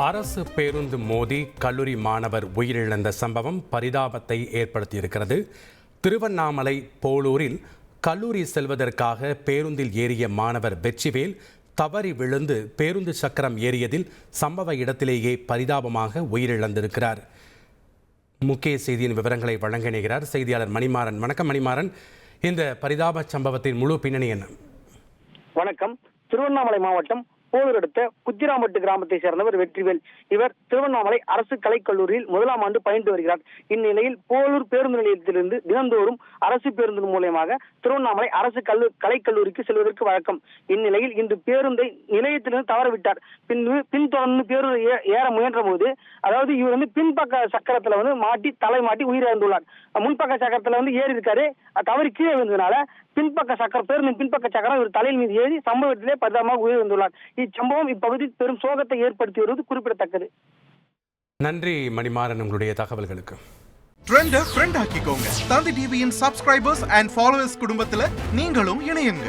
அரசு பேருந்து மோதி கல்லூரி மாணவர் உயிரிழந்த சம்பவம் பரிதாபத்தை ஏற்படுத்தியிருக்கிறது. திருவண்ணாமலை போலூரில் கல்லூரி செல்வதற்காக பேருந்தில் ஏறிய மாணவர் வெற்றிவேல் தவறி விழுந்து பேருந்து சக்கரம் ஏறியதில் சம்பவ இடத்திலேயே பரிதாபமாக உயிரிழந்திருக்கிறார். முக்கிய செய்தியின் விவரங்களை வழங்க இணைகிறார் செய்தியாளர் மணிமாறன். வணக்கம் மணிமாறன், இந்த பரிதாப சம்பவத்தின் முழு பின்னணி என்ன? வணக்கம். திருவண்ணாமலை மாவட்டம் போலூர் அடுத்த குத்திராம்பட்டு கிராமத்தை சேர்ந்தவர் வெற்றிவேல். இவர் திருவண்ணாமலை அரசு கலைக்கல்லூரியில் 1ஆம் ஆண்டு பயின்று வருகிறார். இந்நிலையில் போலூர் பேருந்து நிலையத்திலிருந்து தினந்தோறும் அரசு பேருந்து மூலமாக திருவண்ணாமலை அரசு கலைக்கல்லூரிக்கு செல்வதற்கு வழக்கம். இந்நிலையில் இன்று பேருந்தை நிலையத்திலிருந்து தவறவிட்டார். பின்தொடர்ந்து பேருந்து ஏற முயன்ற போது, அதாவது இவர் பின்பக்க சக்கரத்துல மாட்டி தலை மாட்டி உயிரிழந்துள்ளார். முன்பக்க சக்கரத்துல ஏறி இருக்காரு, தவறி கீழே விழுந்ததுனால பேருந்தின் பின்பக்க சக்கரம் இவர் தலையில் மீது ஏறி சம்பவத்திலே பரிதாபமாக உயிரிழந்துள்ளார். இச்சம்பவம் இப்பகுதியில் பெரும் சோகத்தை ஏற்படுத்தி வருவது குறிப்பிடத்தக்கது. நன்றி மணிமாறன், உங்களுடைய தகவல்களுக்கு. ட்ரெண்டை ஃப்ரெண்ட் ஆக்கிக்கோங்க. தந்தி டிவியின் சப்ஸ்கிரைபர்ஸ் அண்ட் ஃபாலோவர்ஸ் குடும்பத்துல நீங்களும் இணையுங்க.